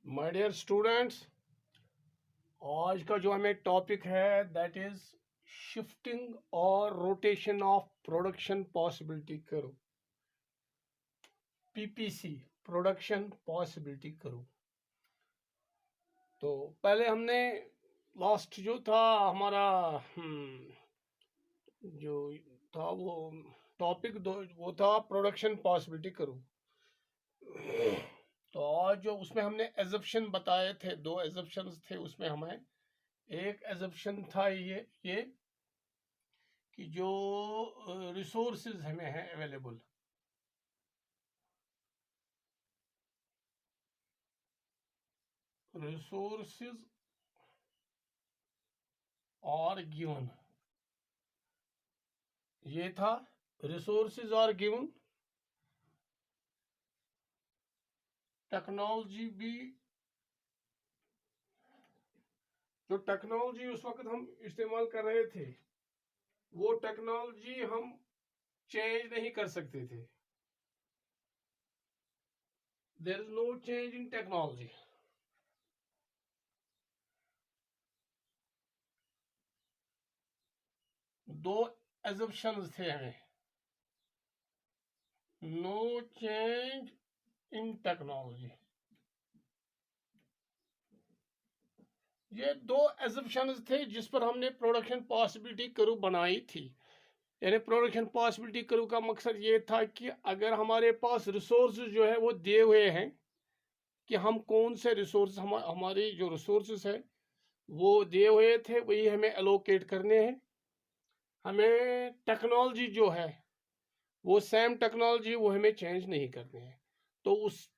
My dear students, आज का जो हमें टॉपिक है दैट इज शिफ्टिंग और rotation of production possibility curve, PPC, production possibility curve. तो पहले हमने लास्ट जो था हमारा जो था वो टॉपिक वो था प्रोडक्शन पॉसिबिलिटी कर्व। तो आज जो उसमें हमने एजप्शन बताए थे, दो एजप्शंस थे उसमें। हमें एक एजप्शन था ये कि जो रिसोर्सेज हमें हैं अवेलेबल, रिसोर्सेज और गिवन, ये था रिसोर्सेज और गिवन। टेक्नोलॉजी भी, जो टेक्नोलॉजी उस वक्त हम इस्तेमाल कर रहे थे वो टेक्नोलॉजी हम चेंज नहीं कर सकते थे। There is no change in technology. दो एजम्पशंस थे हमें, नो चेंज इन टेक्नोलॉजी। ये दो एजम्पशंस थे जिस पर हमने प्रोडक्शन पॉसिबिलिटी कर्व बनाई थी। यानी प्रोडक्शन पॉसिबिलिटी कर्व का मकसद ये था कि अगर हमारे पास रिसोर्स जो है वो दिए हुए हैं कि हम कौन से रिसोर्स, हमारी जो रिसोर्सेज है वो दिए हुए थे, वही हमें एलोकेट करने हैं। हमें टेक्नोलॉजी जो है वो सेम टेक्नोलॉजी, वो हमें चेंज नहीं करनी है। तो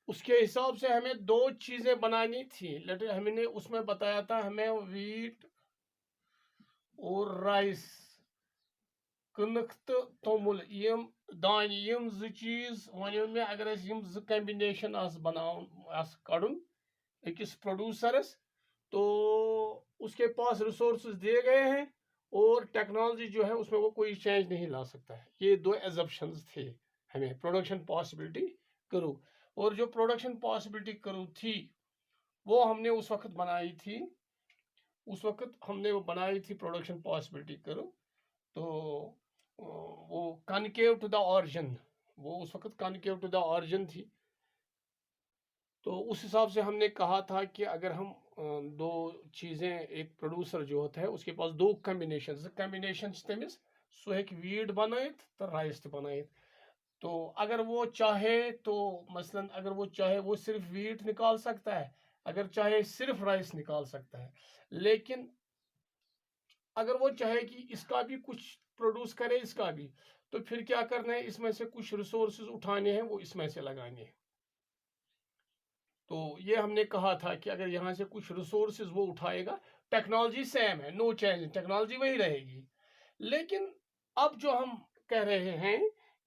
उसके हिसाब से हमें दो चीज़ें बनानी थी। हमने उसमें बताया था हमें वीट और राइस, कनक तो तोमुल, यम दान, यम चीज वन मे अगर यम कम्बिनेशन बनान कड़न अकिस प्रोड्यूसरस, तो उसके पास रिसोर्सेज दिए गए हैं और टेक्नोलॉजी जो है उसमें वो कोई चेंज नहीं ला सकता है। ये दो एजप्शंस थे हमें प्रोडक्शन पॉसिबिलिटी करो। और जो प्रोडक्शन पॉसिबिलिटी करो थी वो हमने उस वक्त बनाई थी, उस वक्त हमने वो बनाई थी प्रोडक्शन पॉसिबिलिटी करो। तो वो कनकेव टू द ऑरिजिन, वो उस वक्त कनकेव टू द ऑरिजिन थी। तो उस हिसाब से हमने कहा था कि अगर हम दो चीज़ें, एक प्रोड्यूसर जो होता है उसके पास दो कम्बिनेशन तमिस सो हेक वीट बनाइत तो राइस बनाइत। तो अगर वो चाहे तो मसलन अगर वो चाहे वो सिर्फ वीट निकाल सकता है, अगर चाहे सिर्फ राइस निकाल सकता है। लेकिन अगर वो चाहे कि इसका भी कुछ प्रोड्यूस करे, इसका भी, तो फिर क्या करना है, इसमें से कुछ रिसोर्सेज उठाने हैं, वो इसमें से लगाने हैं। तो ये हमने कहा था कि अगर यहाँ से कुछ रिसोर्सेज वो उठाएगा, टेक्नोलॉजी सेम है, नो चेंज, टेक्नोलॉजी वही रहेगी। लेकिन अब जो हम कह रहे हैं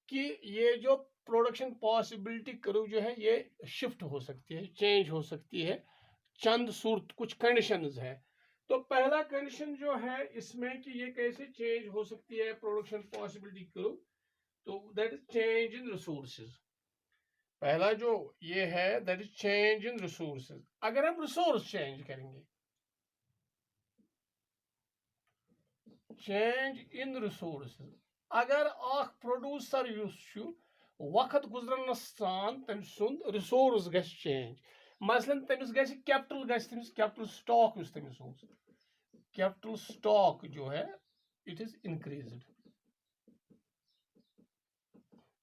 कि ये जो प्रोडक्शन पॉसिबिलिटी कर्व जो है ये शिफ्ट हो सकती है, चेंज हो सकती है, चंद सूरत कुछ कंडीशंस है। तो पहला कंडीशन जो है इसमें कि ये कैसे चेंज हो सकती है प्रोडक्शन पॉसिबिलिटी कर्व, तो that is change in resources. पहला जो ये है that is change in resources. अगर हम रिसोर्स चेंज करेंगे, चेंज इन रिसोर्सेज, अगर अख प्रोड्यूसर वक्त गुजरन सान तम सुंद रिसोर्स गस चेंज। मसलन तमिस गस कैपिटल, गस तमिस कैपिटल स्टॉक, तमिस कैपिटल स्टॉक जो है it is increased.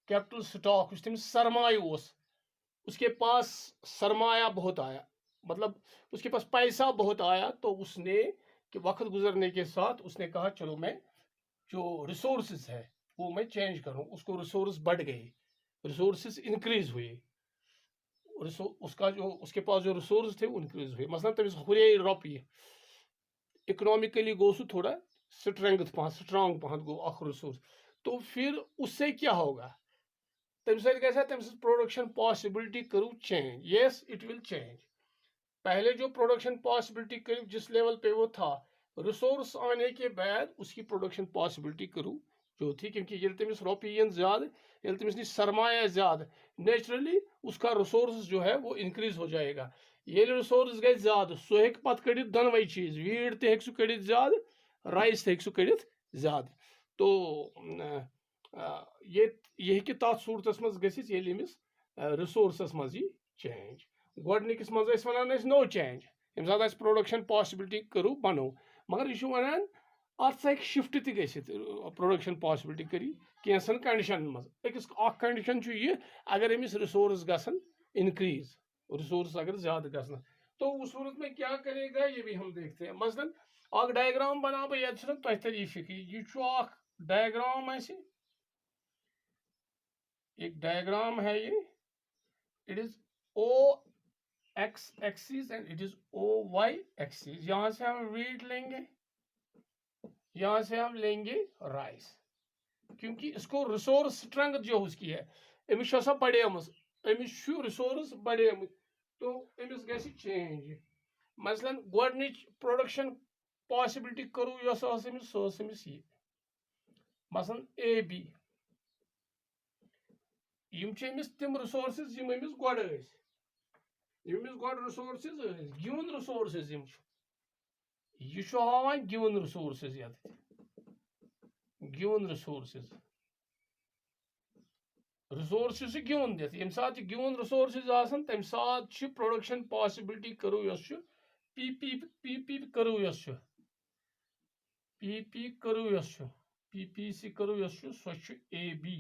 Capital stock तमिस सरमाय उसके पास सरमाया बहुत आया, मतलब उसके पास पैसा बहुत आया, तो उसने कि वक्त गुजरने के साथ उसने कहा चलो मैं जो रिसोर्सेज है वो मैं चेंज करूं, उसको रिसोर्स बढ़ गए, रिसोर्सेज इंक्रीज हुए, उसका जो उसके पास जो रिसोर्स थे वो इंक्रीज हुए। मसलन तमिस हुए रॉपये, इकोनॉमिकली गो सो थोड़ा स्ट्रांग पहन गो अख रिसोर्स, तो फिर उससे क्या होगा, तम प्रोडक्शन पॉसिबिलिटी करूँ change, yes it will change. पहले जो प्रोडक्शन पॉसिबिलिटी करूँ जिस लेवल पे वो था, रिसोर्स आने के बाद उसकी प्रोडक्शन पॉसिबिलिटी करूँ जो थी, क्योंकि ये तमिस रोपियन ज्यादा, ये तमिस सरमाया ज्यादा, नेचुरली उसका रिसोर्स जो है वो इंक्रीज हो जाएगा। ये रिसोर्स गई ज्यादा सो हेक पत कड़ित दोनवे चीज वीट ते हेक सु कड़ित ज्यादा राइस ते हेक सु कड़ित ज्यादा तो ये हेकि तथ सूरतस मज गसित येलि अमिस रिसोर्सस मज यी चेंज गोडनिकस मज अस वनान अस नो चेंज यम सात अस प्रोडक्शन पॉसिबिलिटी करू बनो मगर यह वनान अत सा शिफ्ट ति गसित प्रोडक्शन पॉसिबिलिटी करी कैसन कंडीशन मज अकिस कंडीशन यह अगर अमिस रिसोर्स गसन इंक्रीज रिसोर्स अगर ज्यादा गसन तो उस सूरत में क्या करेगा ये भी हम देखते हैं मसलन अग डायग्राम बना बह ये तरी फिक्र यह डायग्राम एक डायग्राम है ये it is o x axis and it is o y axis यहां से हम वीट लेंगे यहां से हम लेंगे राइस क्योंकि इसको रिसोर्स स्ट्रेंथ जो उसकी है अमिस बढ़े अमिस रिसोर्स बढ़े तो अमिस गसी चेंज मसलन गोडनिच प्रोडक्शन पॉसिबिलिटी करू यस अमिस सो अमिस ये मसलन ए बी अमिस तम रिसोर्सेस यम अमिस गोड रिसोर्सेस गिवन रिसोर्सेस यह हावान गिवन रिसोर्सेस ये गिवन रिसोर्सेस रिसोर्सेस गिवन दित यम सात गिवन रिसोर्सेस आसन तम सात प्रोडक्शन पॉसिबिलिटी करू yes P P P P करू यस पी पी करू यस पी पी सी करू यस सो ए बी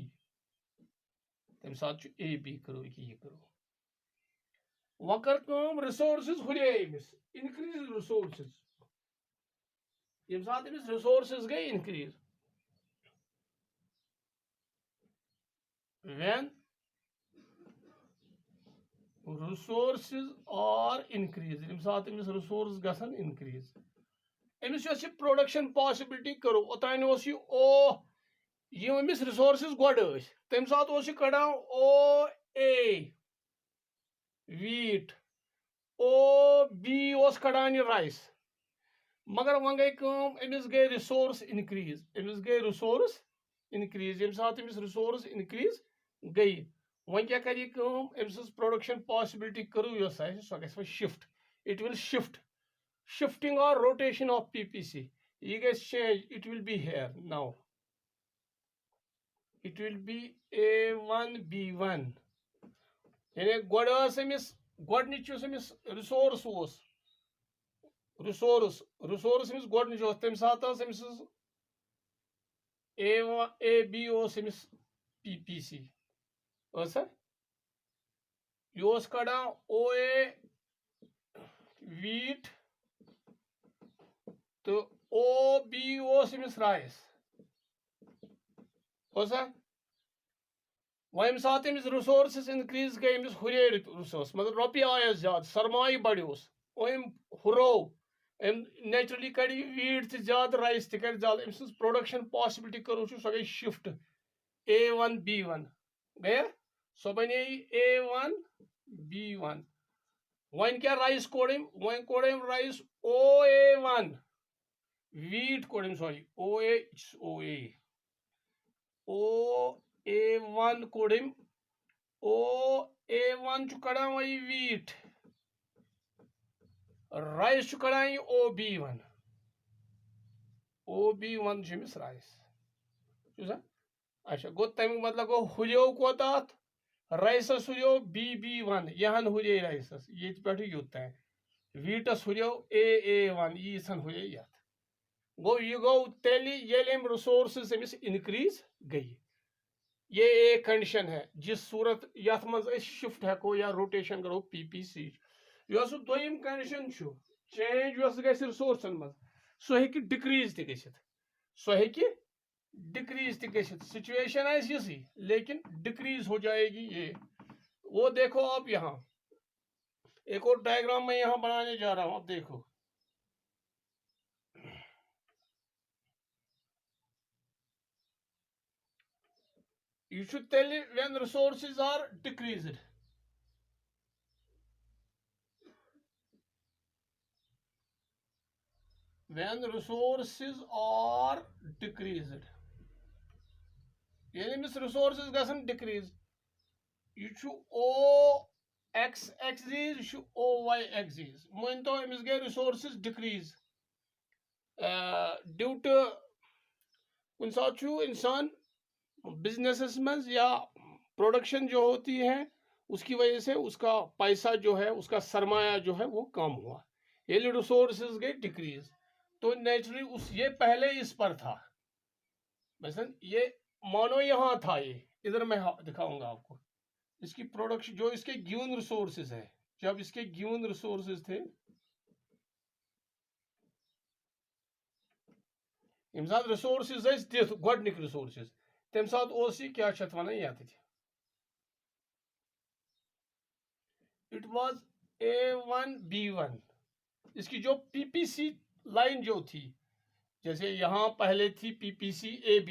तम सात ए बी करू यह करू वह कर रिसोर्सेस हुरे अमिस इनक्रीज रिसोर्सेस यम सात अमिस रिसोर्सेस गई increase when resources are increased यम सात अमिस रिसोर्स गसन increase अमिस यस प्रोडक्शन पॉसिबिलिटी करो ओतान ओ यम अमिस रिसोर्सेस गोड तम सात कड़ान ओ ए वीट ओ बी कड़ान राइस मगर वन गई अमिस गई रिसोर्स इनक्रीज अमिस गई रिसोर्स इनक्रीज यम सात अमिस रिसोर्स इनक्रीज गई वन क्या कर अमिस प्रोडक्शन पॉसिबिलिटी करू यस सो गई shift it will shift shifting or rotation of PPC you guys change it will be here now it will be A1 B1 यानी गोड Amish गोडनिच Amish resource resource Amish गोडनिच तम सात Amish A B Amish PPC यह कड़ान ओ ए wheat तो O B Amish rice वह सात अमिस resources increase गई अमिस हुरे रिसोर्स मतलब रुपये आयस ज्यादा सरमाई बढ़ोस हुरो नेचुरली कड़ वीट ज्यादा राइस तक ज्यादा अमिस प्रोडक्शन पॉसिबिलिटी करो सो गई शिफ्ट A1 B1 गया सो बने A1 B1 वन क्या राइस कोड़म वन कोड़म राइस OA1 वीट कोड़म सॉरी OA1 कोड़म OA1 कड़ान वही wheat rice Kadan OB1 OB1 rice अच्छा गो तम मतलब गो हुलियो कोत राइसस हुलियो BB1 यहन हुले राइसस ये पे युत वीटस हुलियो AA1 यीसन हुले यथ गो यह गो तेली ये रिसोर्सेस अमिस इनक्रीज गई ये एक कंडीशन है जिस सूरत यथ मज शिफ्ट हेको या रोटेशन करो PPC यह दोयम कंडीशन चेंज गस रिसोर्सन मज सो हेकि डिक्रीज ति गसित सो हेकि डिक्रीज तक सिचुएशन इसी लेकिन डिक्रीज हो जाएगी ये वो देखो आप यहाँ एक और डायग्राम मैं यहाँ बनाने जा रहा हूं आप देखो you should tell it when resources are decreased when resources are decreased यानी मिस रिसोर्सेस गसन डिक्रीज यह ओ x axis y axis मान तो अमिस गए रिसोर्सेज डिक्रीज ड्यू टू कुछ साथ इंसान बिजनेस में या प्रोडक्शन जो होती है उसकी वजह से उसका पैसा जो है उसका सरमाया जो है वो कम हुआ, ये रिसोर्सेज गए डिक्रीज। तो नेचुरली उस ये पहले इस पर था, मसलन ये मानो यहाँ था, ये इधर मैं दिखाऊंगा आपको इसकी प्रोडक्शन जो इसके गिवन रिसोर्सेज है, जब इसके गिवन रिसोर्सेज थे यम सात रिसोर्सेज दिख गोडनिक रिसोर्सेज तम सात क्या वन ये इट वाज A1B1, इसकी जो पीपीसी लाइन जो थी, जैसे यहाँ पहले थी पीपीसी AB,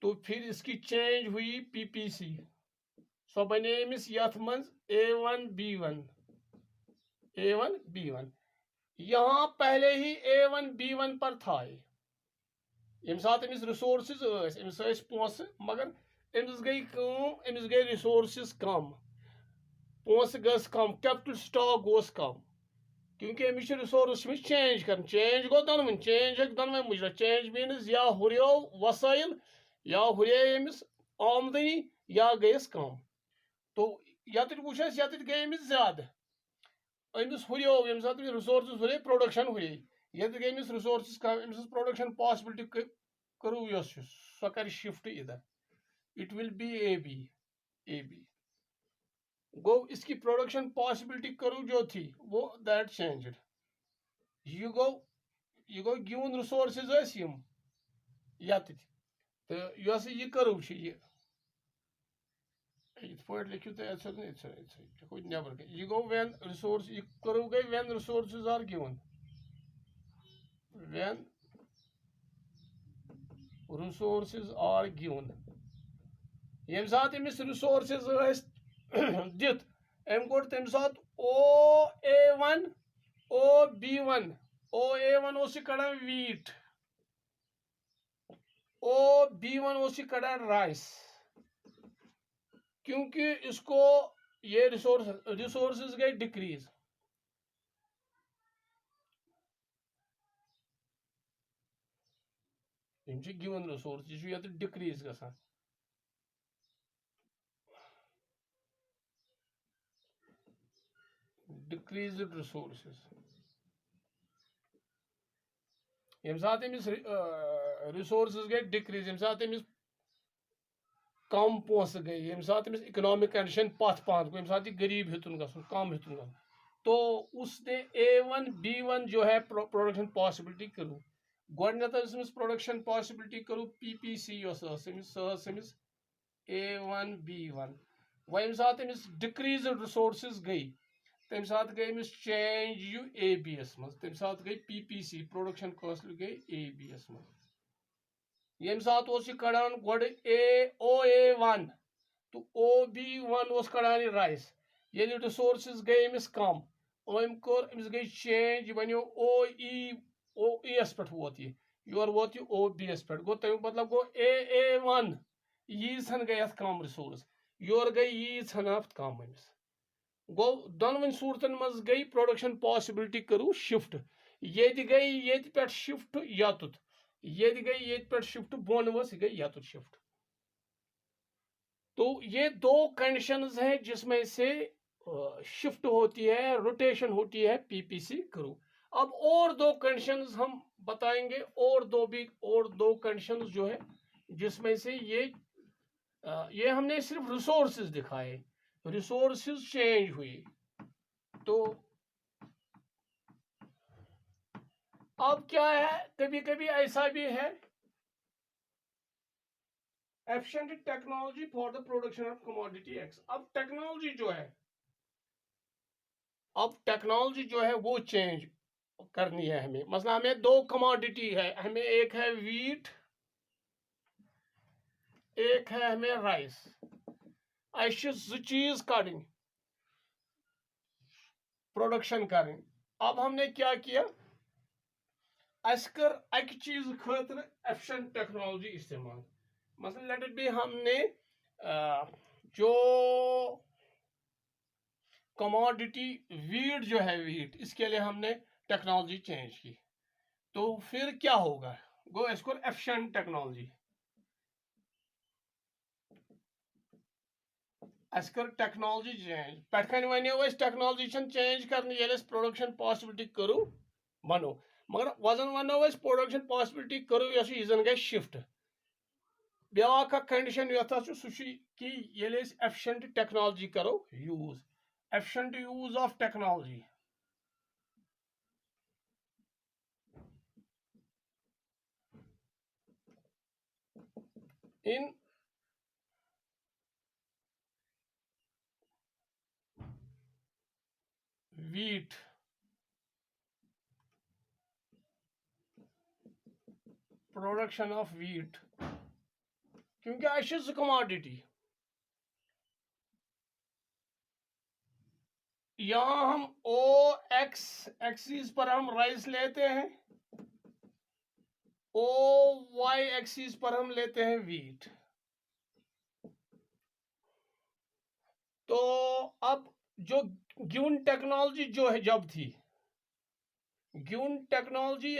तो फिर इसकी चेंज हुई पीपीसी, सो बने अमिस यथ मज A1B1 A1B1, यहाँ पहले ही A1B1 पर था यम सात अमिस रिसोर्सेज अमिस पोस, मगर अमिस गई रिसोर्सेज कम, पोस गस कम, कैपिटल स्टॉक गोस कम, क्योंकि अमिस रिसोर्स में चेंज कर, चेंज गो दोनवन, चेंज दोनवे मुजरा, चेंज मीन्स या हुरियो वसाइल या हुरे अमिस आमदनी या गयस कम। तो यत वुच यत गई अमिस ज्यादा, अमिस हुरियो यम सात रिसोर्स हुरे प्रोडक्शन हुरे, यत गई अमिस रिसोर्स कम, अमिस प्रोडक्शन पॉसिबिलिटी करू यस सो कर शिफ्ट इधर, इट विल बी AB गो, इसकी प्रोडक्शन पॉसिबिलिटी करू जो थी वो दैट चेंज्ड, यह गो गिवन रिसोर्सेज यम यत, तो यह यह करू ये लिखियो तो नबर यह गो व्हेन रिसोर्स, यह करू गई when resources are given, when resources are given, यम सात अमिस रिसोर्सेज दित अम कोर तम सात OA1 OB1, OA1 Kadan wheat, OB1 Kadan rice, क्योंकि इसको ये रिसोर्सेज गए डिक्रीज, गिवन रिसोर्स ये डिक्रीज ग डिक्रीज्ड रिसोर्सेज, यम सात अमिस रिसोर्सेज गए डिक्रीज, यम सात अमिस कम पोस गई, यम सात अमिस इकोनॉमिक कंडीशन पथ पान को, यम सात गरीब हेतुन गसन, कम हेतुन गसन, तो उसने A1B1 जो है प्रोडक्शन पॉसिबिलिटी करू, गोडनथ प्रोडक्शन पॉसिबिलिटी करू पीपीसी अमिस A1B1, वह यम सात अमिस डिक्रीज्ड रिसोर्सेज गई, तम सात गई अमिस चेंज यू ABS मज, तम सात गई पीपीसी प्रोडक्शन कॉस्ट गई ABS मज, यम सात कड़ान गोड OA1 तो OB1 कड़ान राइस, ये रिसोर्सेज गई अमिस कम, अम कोर अमिस गई चेंज बनो OES पे वोत योर वोत OBS पे, गो तमें मतलब गो AA1 यीज गई कम रिसोर्स, योर गई यीज कम अमिस, गो दोनवन सूरतन मज गई प्रोडक्शन पॉसिबिलिटी करू शिफ्ट, ये गई ये पे शिफ्ट यतुत, ये गई ये पे शिफ्ट बोन वस गई यतुत शिफ्ट। तो ये दो कंडीशंस हैं जिसमें से शिफ्ट होती है, रोटेशन होती है पीपीसी करू। अब और दो कंडीशंस हम बताएंगे, और दो कंडीशंस जो है जिसमें से ये हमने सिर्फ रिसोर्सेज दिखाए, रिसोर्सेज चेंज हुई, तो अब क्या है, कभी कभी ऐसा भी है efficient technology for the production of commodity x. अब टेक्नोलॉजी जो है वो चेंज करनी है हमें, मसला हमें दो कमोडिटी है, हमें एक है वीट, एक है हमें राइस, जो चीज कड़न प्रोडक्शन करें। अब हमने क्या किया, अस कर अक चीज खतर एफिशिएंट टेक्नोलॉजी इस्तेमाल, मसलन लेट इट बी हमने जो कमोडिटी वीट जो है, वीट, इसके लिए हमने टेक्नोलॉजी चेंज की, तो फिर क्या होगा? गो इसको एफिशिएंट टेक्नोलॉजी, अस कर टेक्नोलॉजी चेंज, पे वो टेक्नोलॉजी चेंज कर प्रोडक्शन पॉसिबिलिटी करूँ बनो, मगर वजन वनो प्रोडक्शन पॉसिबिलिटी करूँ यह जन गई शिफ्ट। ब्याक कंडीशन ये कि एफिशिएंट टेक्नोलॉजी करो use, efficient use of technology, in wheat, production of wheat, क्योंकि आज कमोडिटी, यहां हम ओ एक्स एक्सिस पर हम राइस लेते हैं, ओ वाई एक्सिस पर हम लेते हैं वीट। तो अब जो गिवन टेक्नोलॉजी जो है जब थी, गिवन टेक्नोलॉजी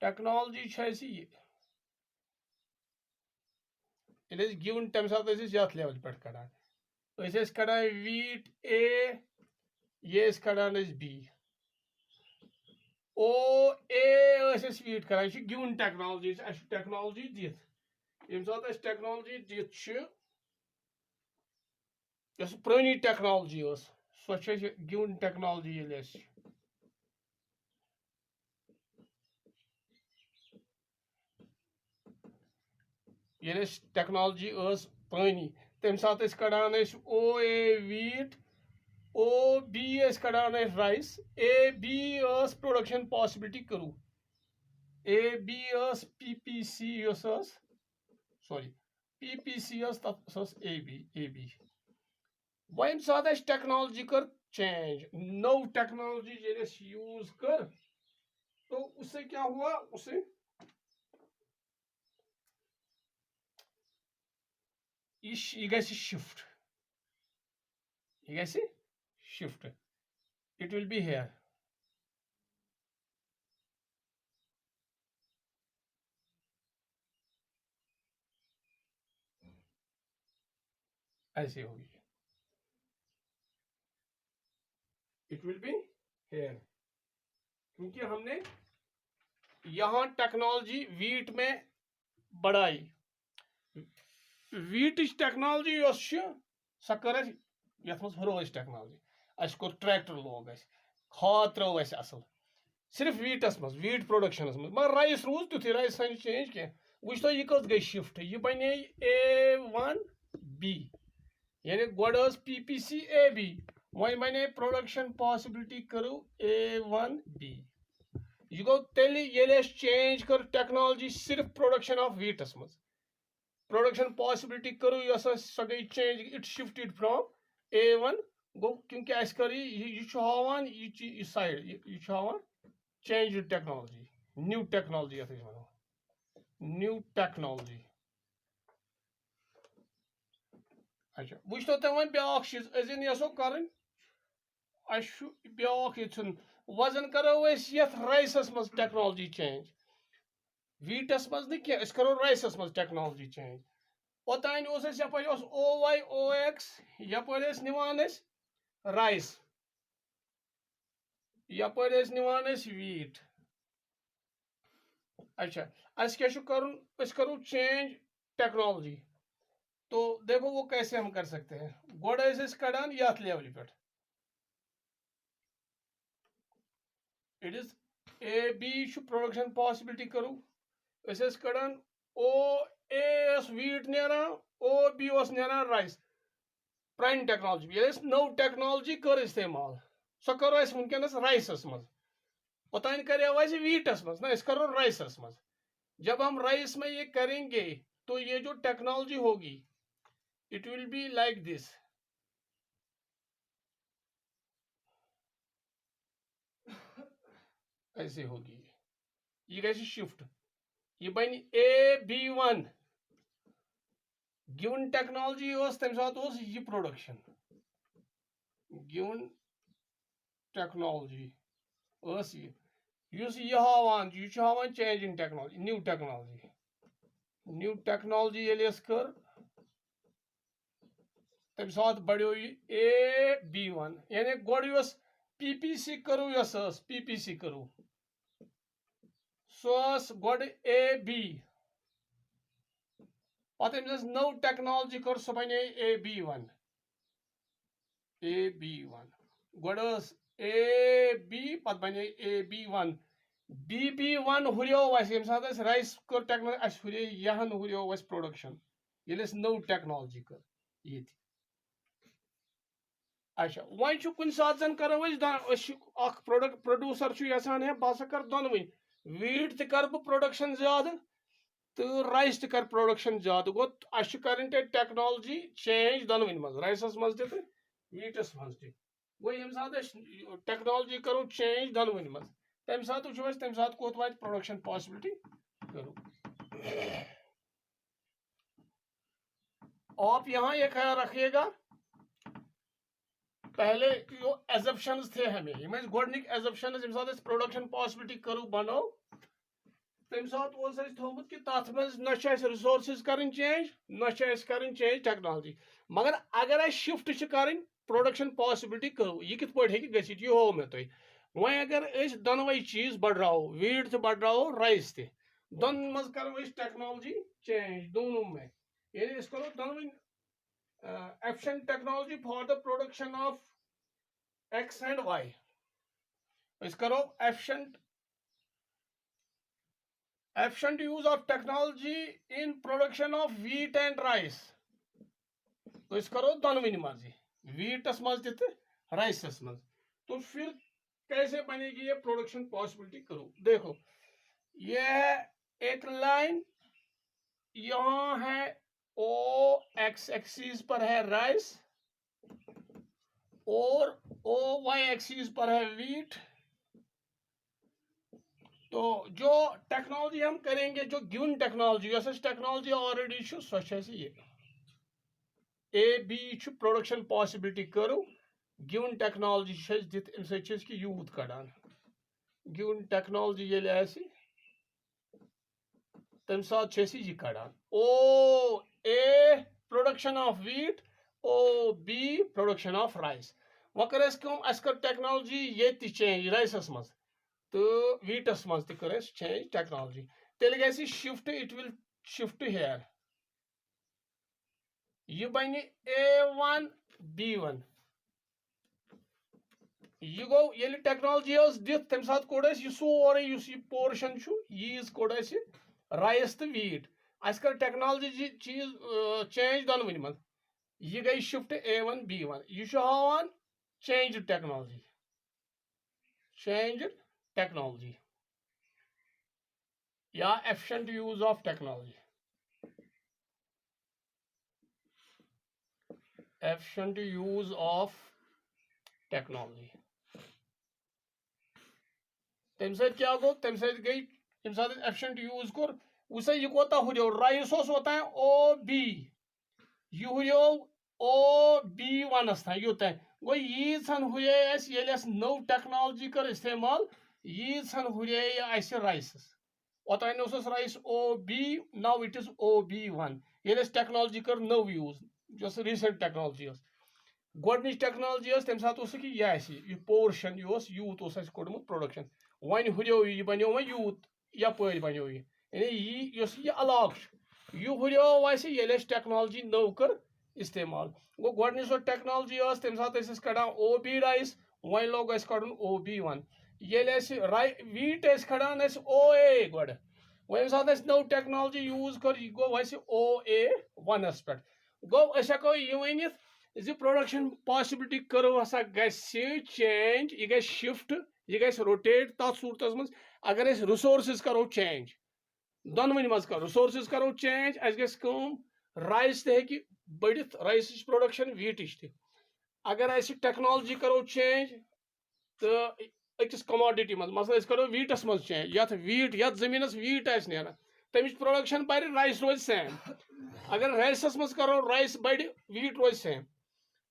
टेक्नोलॉजी गिवन तम सात यथ लेवल पे कड़ान कड़ान वीट ए, ये कड़ान बी, ओ ए वीट कड़ान, गिवन टेक्नोलॉजी, टेक्नोलॉजी दिथ यम सात टेक्नोलॉजी दिथ पुरानी टेक्नोलॉजी सो गिवन टेक्नोलॉजी टेक्नोलॉजी पुरानी तम सात कड़ान ओ ए वीट, ओ बी कड़ान rice, A B production possibility करूँ, A B P P C sorry P P C तथ ए बी वम सात टेक्नोलॉजी कर चेंज, नौ टेक्नोलॉजी यूज कर, तो उससे क्या हुआ, उससे ये गई शिफ्ट, ये गई shift, it will be here, ऐसे होगी, इट विल बी हेयर, क्योंकि हमने यहां टेक्नोलॉजी वीट में बढ़ाई, वीट टेक्नोलॉजी सह कर ये हरो टेक्नोलॉजी, अस कोर ट्रैक्टर लोग खाद त्रो असल सिर्फ वीटस मज, वीट प्रोडक्शन मज, मगर राइस रूज तुथी, राइस चेंज कह वो तो यह कत गई शिफ्ट, यह बने A1B, यानी गोड PPC AB, वह बने प्रोडक्शन पॉसिबिलिटी करो A1B, यह गो तेल ये चेंज कर टेक्नोलॉजी सिर्फ प्रोडक्शन ऑफ वीटस मज, प्रोडक्शन पॉसिबिलिटी करो सो गई change, it shifted from A1 गो, क्योंकि अस कर हावान यह साइड, यह हावान चेंज टेक्नोलॉजी, न्यू टेक्नोलॉजी ये वो न्यू टेक्नोलॉजी। अच्छा वो तुम वो ब्या चीज अन यसो कर ब्या वजन करो राइसस मज टेक्नोलॉजी चेंज, वीटस मज नी कह करो राइसस मज टेक्नोलॉजी चेंज, ओतान यप ओ वाई ओ एक्स, यप निवान राइस, यप निवान वीट। अच्छा अस क्या करूँ चेंज टेक्नोलॉजी, तो देखो वो कैसे हम कर सकते हैं, गोड कड़ान यथ लेवल पे, it is a B production possibility curve, कड़ान ओ ए वीट नान, ओ बी नान राइस, प्राइन टेक्नोलॉजी, ये नौ टेक्नोलॉजी कर इस्तेमाल, सो करो वनकस राइसस मज, ओतान कर वीटस मज ना, करो राइसस मज, जब हम राइस में ये करेंगे तो ये जो टेक्नोलॉजी होगी it will be like this, ऐसे होगी, ये गई शिफ्ट, ये बन AB1, गिवन टेक्नोलॉजी तम सात ये प्रोडक्शन, गिवन टेक्नोलॉजी यह हावान यह हावान change in technology new technology ये कर तम सात बढ़ो A B1 यानी गोड़ PPC करू PPC करू सो गोड़ AB पत नव टेक्नोलॉजी कर सह बने AB1 गोड़ AB पत बने AB1 BB1 हुरियो ये सात राइस कर टेक्नोलॉजी हुरे यहन हुरियो प्रोडक्शन ये नव टेक्नोलॉजी कर ये अच्छा वन कुन सात जन करो प्रोडक्ट प्रोड्यूसर यसान है बह कर दोनवे वीट कर बह प्रोडक्शन ज्यादा तो राइस कर प्रोडक्शन ज्यादा गो कर टेक्नोलॉजी चेंज दोनवन मज राइसस मज तो वीटस मज गो ये सात टेक्नोलॉजी करो चेंज दोनवन मज तम सात वो तम सात कोत वात प्रोडक्शन पॉसिबिलिटी करो आप यहाँ ये ख्याल रखिएगा पहले जो एजप्शंस थे हमें गोडनिक एजप्शंस यम सात प्रोडक्शन पॉसिबिलिटी करू बनो तम सात थोमुत कि तथ मज न रिसोर्सेज करन चेंज न करन चेंज टेक्नोलॉजी मगर अगर शिफ्ट कर प्रोडक्शन पॉसिबिलिटी करू यह कित पे गि यह हो मे तुम वह अगर दोनवे चीज बढ़ाओ वीट तो बढ़ाओ राइस ते दोन मज करो टेक्नोलॉजी चेंज दोनों में यानी करो दोनवे efficient technology for the production of X and Y. इस करो efficient use of technology in production of wheat and rice. तो इस करो दोनों मज wheatस मज राइसस मज तो फिर कैसे बनेगी ये प्रोडक्शन पॉसिबिलिटी करो देखो यह एक लाइन यहां है O X एक्सिस पर है राइस और O Y एक्सिस पर है वीट तो जो टेक्नोलॉजी हम करेंगे जो गिवन टेक्नोलॉजी ऑलरेडी सो ये AB प्रोडक्शन पॉसिबिलिटी करो गिवन टेक्नोलॉजी दित यूथ कड़ान गिवन टेक्नोलॉजी ये तम सात यह Kadan O A production of wheat O B production of rice वह कर टेक्नोलॉजी ये चेंज राइसस मज तो वीटस मज कर चेंज टेक्नोलॉजी तेल गि shift it will shift here यह बन A1 B1 यह गो ये टेक्नोलॉजी दित तम सात कोड़ यह सोरे पोर्शन यीज कोड़ राइस तो वीट कर टेक्नोलॉजी चीज चेंज दोनवन मज यह गई शिफ्ट A1 B1 यह हावान चेंज टेक्नोलॉजी या एफिशिएंट यूज ऑफ टेक्नोलॉजी तम सत क्या गो तम सत गई यम सात एफिशिएंट यूज कोर उस यह कोता हुरियो राइस ओतान OB यह हुरियो OB1 यूत गो यीन हुरे ये नव टेक्नोलॉजी कर इस्तेमाल यीन हुरे राइसस ओतान rice OB now it is OB1 ये टेक्नोलॉजी कर नव यूज जो रिसेंट टेक्नोलॉजी गोडनिच टेक्नोलॉजी तम सात यह पोर्शन यह यूत कोड़मुत प्रोडक्शन वन हुरियो यह बनो वो यूत यपर बनो यह अलाक यह हुरियो ये टेक्नोलॉजी नव कर इस्तेमाल गो गोडनिच टेक्नोलॉजी तम सात कड़ान OB राइस वन लोग कड़न OB1 ये वीट कड़ान OA गोड़ वह सात नव टेक्नोलॉजी यूज कर गो OA1 पे गो हको यह वन प्रोडक्शन पॉसिबिलिटी करो हसा चेंज यह शिफ्ट यह रोटेट तथ सूरत मज अगर रिसोर्सेज करो चेंज दोनवन मज कर रिसोर्सेज करो चेंज राइस ते बढ़ित राइस प्रोडक्शन वीट अगर टेक्नोलॉजी करो चेंज तो अकिस कमोडिटी मज मसला करो वीटस मज चेंज वीट ये जमीन वीट ना तमिच प्रोडक्शन बढ़ राइस रोज सेम अगर राइसस मज करो राइस बढ़ वीट रोज सेम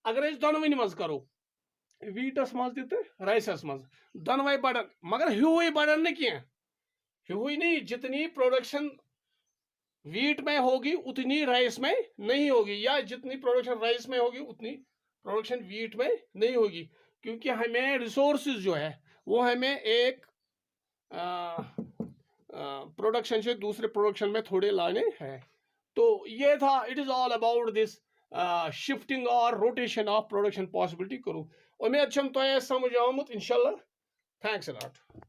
अगर दोनवन मज करो वीटस मज राइसस मज दनवे बढ़न मगर ह्यूई बढ़न न क्या ह्यूई नहीं जितनी प्रोडक्शन वीट में होगी उतनी राइस में नहीं होगी या जितनी प्रोडक्शन राइस में होगी उतनी प्रोडक्शन वीट में नहीं होगी क्योंकि हमें रिसोर्सेज जो है वो हमें एक प्रोडक्शन से दूसरे प्रोडक्शन में थोड़े लाने हैं तो ये था it is all about this shifting और रोटेशन ऑफ प्रोडक्शन पॉसिबिलिटी करूँ उम्मीद छम तो समझ आमुत इंशाल्लाह थैंक्स अ लॉट